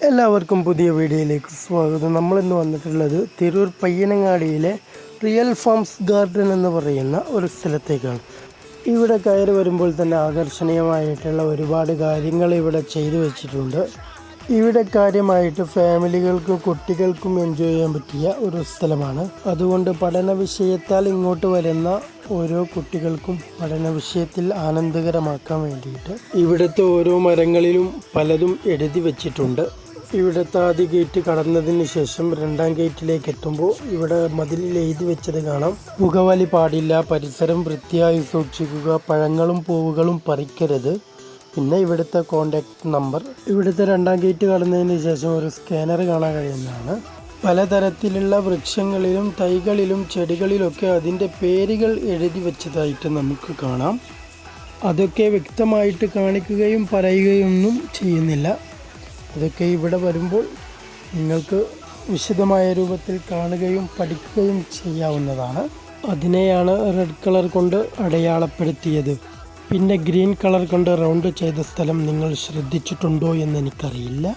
എല്ലാവർക്കും പുതിയ വീഡിയോയിലേക്ക് സ്വാഗതം. നമ്മളിന്ന് വന്നിട്ടുള്ളത് തിരൂർ പയ്യനങ്ങാടിയിലെ റിയൽ ഫാംസ് ഗാർഡൻ എന്ന് പറയുന്ന ഒരു സ്ഥലത്തേക്കാണ്. ഇവിടെ കയറി വരുമ്പോൾ തന്നെ ആകർഷണീയമായിട്ടുള്ള ഒരുപാട് കാര്യങ്ങൾ ഇവിടെ ചെയ്തു വെച്ചിട്ടുണ്ട്. ഇവിടെ കാര്യമായിട്ട് ഫാമിലികൾക്കും കുട്ടികൾക്കും എൻജോയ് ചെയ്യാൻ പറ്റിയ ഒരു സ്ഥലമാണ്. അതുകൊണ്ട് പഠന വിഷയത്താൽ ഇങ്ങോട്ട് വരുന്ന ഓരോ കുട്ടികൾക്കും പഠന വിഷയത്തിൽ ആനന്ദകരമാക്കാൻ വേണ്ടിയിട്ട് ഇവിടുത്തെ ഓരോ മരങ്ങളിലും പലതും എഴുതി വെച്ചിട്ടുണ്ട്. ഇവിടുത്തെ ആദ്യ ഗേറ്റ് കടന്നതിന് ശേഷം രണ്ടാം ഗേറ്റിലേക്ക് എത്തുമ്പോൾ ഇവിടെ മതിലിൽ എഴുതി വെച്ചത് കാണാം. പുകവലി പാടില്ല, പരിസരം വൃത്തിയായി സൂക്ഷിക്കുക, പഴങ്ങളും പൂവുകളും പറിക്കരുത്. പിന്നെ ഇവിടുത്തെ കോണ്ടാക്ട് നമ്പർ. ഇവിടുത്തെ രണ്ടാം ഗേറ്റ് കടന്നതിന് ശേഷം ഒരു സ്കാനർ കാണാൻ കഴിയുന്നതാണ്. പലതരത്തിലുള്ള വൃക്ഷങ്ങളിലും തൈകളിലും ചെടികളിലൊക്കെ അതിൻ്റെ പേരുകൾ എഴുതി വെച്ചതായിട്ട് നമുക്ക് കാണാം. അതൊക്കെ വ്യക്തമായിട്ട് കാണിക്കുകയും പറയുകയൊന്നും ചെയ്യുന്നില്ല. അതൊക്കെ ഇവിടെ വരുമ്പോൾ നിങ്ങൾക്ക് വിശദമായ രൂപത്തിൽ കാണുകയും പഠിക്കുകയും ചെയ്യാവുന്നതാണ്. അതിനെയാണ് റെഡ് കളർ കൊണ്ട് അടയാളപ്പെടുത്തിയത്. പിന്നെ ഗ്രീൻ കളർ കൊണ്ട് റൗണ്ട് ചെയ്ത സ്ഥലം നിങ്ങൾ ശ്രദ്ധിച്ചിട്ടുണ്ടോ എന്ന് എനിക്കറിയില്ല.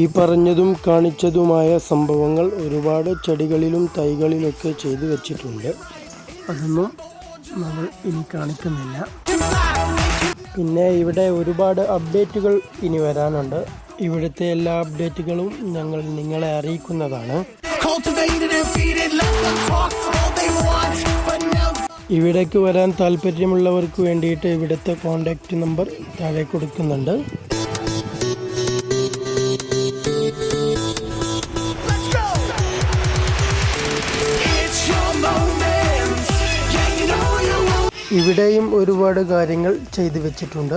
ഈ പറഞ്ഞതും കാണിച്ചതുമായ സംഭവങ്ങൾ ഒരുപാട് ചെടികളിലും തൈകളിലൊക്കെ ചെയ്തു വെച്ചിട്ടുണ്ട്. അതൊന്നും നമ്മൾ ഇനി കാണിക്കുന്നില്ല. പിന്നെ ഇവിടെ ഒരുപാട് അപ്ഡേറ്റുകൾ ഇനി വരാനുണ്ട്. ഇവിടുത്തെ എല്ലാ അപ്ഡേറ്റുകളും ഞങ്ങൾ നിങ്ങളെ അറിയിക്കുന്നതാണ്. ഇവിടേക്ക് വരാൻ താല്പര്യമുള്ളവർക്ക് വേണ്ടിയിട്ട് ഇവിടുത്തെ കോണ്ടാക്റ്റ് നമ്പർ താഴെ കൊടുക്കുന്നുണ്ട്. ഇവിടെയും ഒരുപാട് കാര്യങ്ങൾ ചെയ്തു വെച്ചിട്ടുണ്ട്.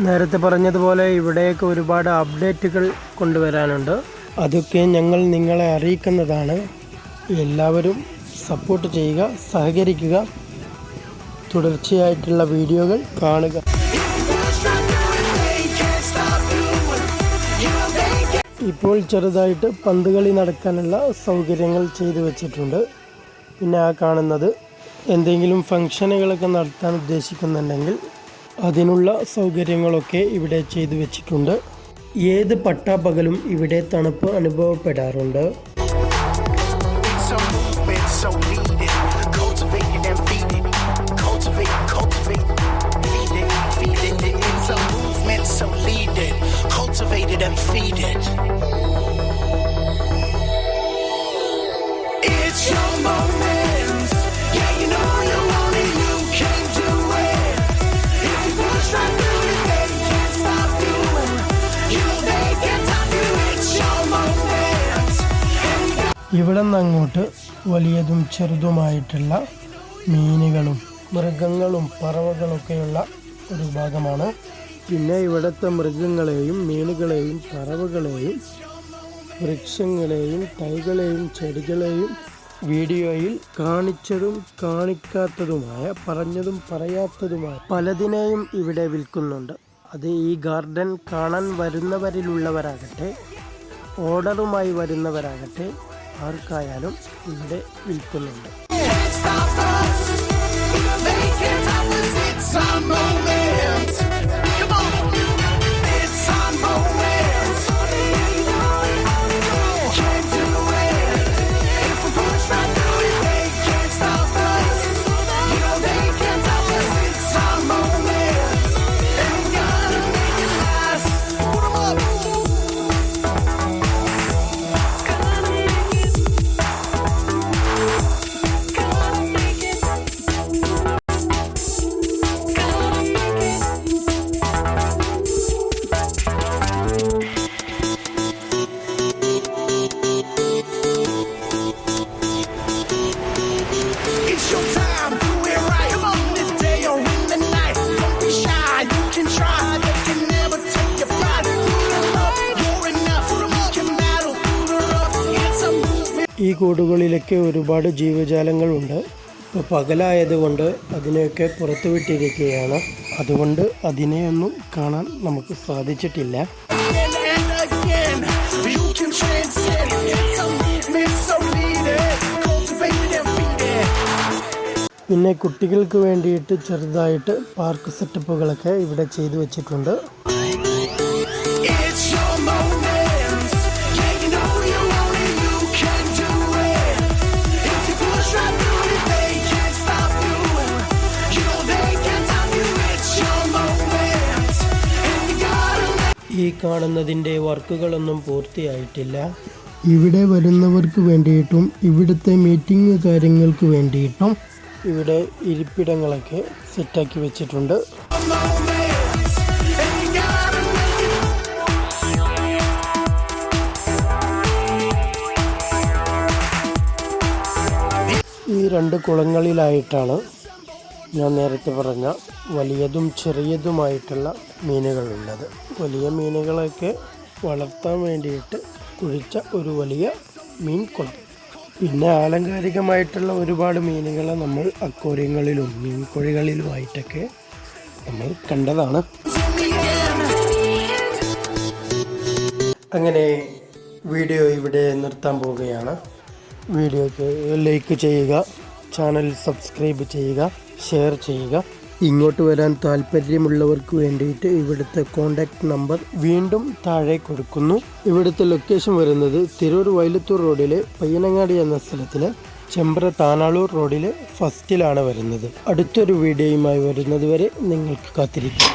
നേരത്തെ പറഞ്ഞതുപോലെ ഇവിടേക്ക് ഒരുപാട് അപ്ഡേറ്റുകൾ കൊണ്ടുവരാനുണ്ട്. അതൊക്കെ ഞങ്ങൾ നിങ്ങളെ അറിയിക്കുന്നതാണ്. എല്ലാവരും സപ്പോർട്ട് ചെയ്യുക, സഹകരിക്കുക, തുടർച്ചയായിട്ടുള്ള വീഡിയോകൾ കാണുക. ഇപ്പോൾ ചെറുതായിട്ട് പന്തുകളി നടക്കാനുള്ള സൗകര്യങ്ങൾ ചെയ്തു വെച്ചിട്ടുണ്ട്. പിന്നെ ആ കാണുന്നത് എന്തെങ്കിലും ഫംഗ്ഷനുകളൊക്കെ നടത്താൻ ഉദ്ദേശിക്കുന്നുണ്ടെങ്കിൽ അതിനുള്ള സൗകര്യങ്ങളൊക്കെ ഇവിടെ ചെയ്തു വെച്ചിട്ടുണ്ട്. ഏത് പട്ടാപ്പകലും ഇവിടെ തണുപ്പ് അനുഭവപ്പെടാറുണ്ട്. ഇവിടെ നിന്ന് അങ്ങോട്ട് വലിയതും ചെറുതുമായിട്ടുള്ള മീനുകളും മൃഗങ്ങളും പറവകളൊക്കെയുള്ള ഒരു ഭാഗമാണ്. പിന്നെ ഇവിടുത്തെ മൃഗങ്ങളെയും മീനുകളെയും പറവകളെയും വൃക്ഷങ്ങളെയും തൈകളെയും ചെടികളെയും വീഡിയോയിൽ കാണിച്ചതും കാണിക്കാത്തതുമായ പറഞ്ഞതും പറയാത്തതുമായ പലതിനെയും ഇവിടെ വിൽക്കുന്നുണ്ട്. അത് ഈ ഗാർഡൻ കാണാൻ വരുന്നവരിലുള്ളവരാകട്ടെ ഓർഡറുമായി വരുന്നവരാകട്ടെ ആർക്കായാലും ഇവിടെ വിൽക്കുന്നുണ്ട്. ഈ കൂടുകളിലൊക്കെ ഒരുപാട് ജീവജാലങ്ങളുണ്ട്. ഇപ്പോൾ പകലായതുകൊണ്ട് അതിനെയൊക്കെ പുറത്തു വിട്ടിരിക്കുകയാണ്. അതുകൊണ്ട് അതിനെയൊന്നും കാണാൻ നമുക്ക് സാധിച്ചിട്ടില്ല. പിന്നെ കുട്ടികൾക്ക് വേണ്ടിയിട്ട് ചെറുതായിട്ട് പാർക്ക് സെറ്റപ്പുകളൊക്കെ ഇവിടെ ചെയ്തു വെച്ചിട്ടുണ്ട്. it's your moment. Yeah, you know you want it, you can do it. If you push right through it, they can't stop you. You know they can't stop you, it's your moment. And you gotta let ഈ കാണുന്നതിൻ്റെ വർക്കുകളൊന്നും പൂർത്തിയായിട്ടില്ല. ഇവിടെ വരുന്നവർക്ക് വേണ്ടിയിട്ടും ഇവിടുത്തെ meeting കാര്യങ്ങൾക്ക് വേണ്ടിയിട്ടും ഇവിടെ ഇരിപ്പിടങ്ങളൊക്കെ സെറ്റാക്കി വെച്ചിട്ടുണ്ട്. a moment. And you gotta let it. ഈ രണ്ട് കുളങ്ങളിലായിട്ടാണ് ഞാൻ നേരത്തെ പറഞ്ഞ വലിയതും ചെറിയതുമായിട്ടുള്ള മീനുകളുള്ളത്. വലിയ മീനുകളൊക്കെ വളർത്താൻ വേണ്ടിയിട്ട് കുഴിച്ച ഒരു വലിയ മീൻ കുളം. പിന്നെ ആലങ്കാരികമായിട്ടുള്ള ഒരുപാട് മീനുകളെ നമ്മൾ അക്വേറിയങ്ങളിലും മീൻകുഴികളിലുമായിട്ടൊക്കെ നമ്മൾ കണ്ടതാണ്. അങ്ങനെ വീഡിയോ ഇവിടെ നിർത്താൻ പോവുകയാണ്. വീഡിയോക്ക് ലൈക്ക് ചെയ്യുക, ചാനൽ സബ്സ്ക്രൈബ് ചെയ്യുക, ഷെയർ ചെയ്യുക. ഇങ്ങോട്ട് വരാൻ താല്പര്യമുള്ളവർക്ക് വേണ്ടിയിട്ട് ഇവിടുത്തെ കോൺടാക്റ്റ് നമ്പർ വീണ്ടും താഴെ കൊടുക്കുന്നു. ഇവിടുത്തെ ലൊക്കേഷൻ വരുന്നത് തിരൂർ വൈലത്തൂർ റോഡിലെ പയ്യനങ്ങാടി എന്ന സ്ഥലത്തിലെ ചെമ്പ്ര താനാളൂർ റോഡിലെ ഫസ്റ്റിലാണ് വരുന്നത്. അടുത്തൊരു വീഡിയോയുമായി വരുന്നത് വരെ നിങ്ങൾക്ക് കാത്തിരിക്കാം.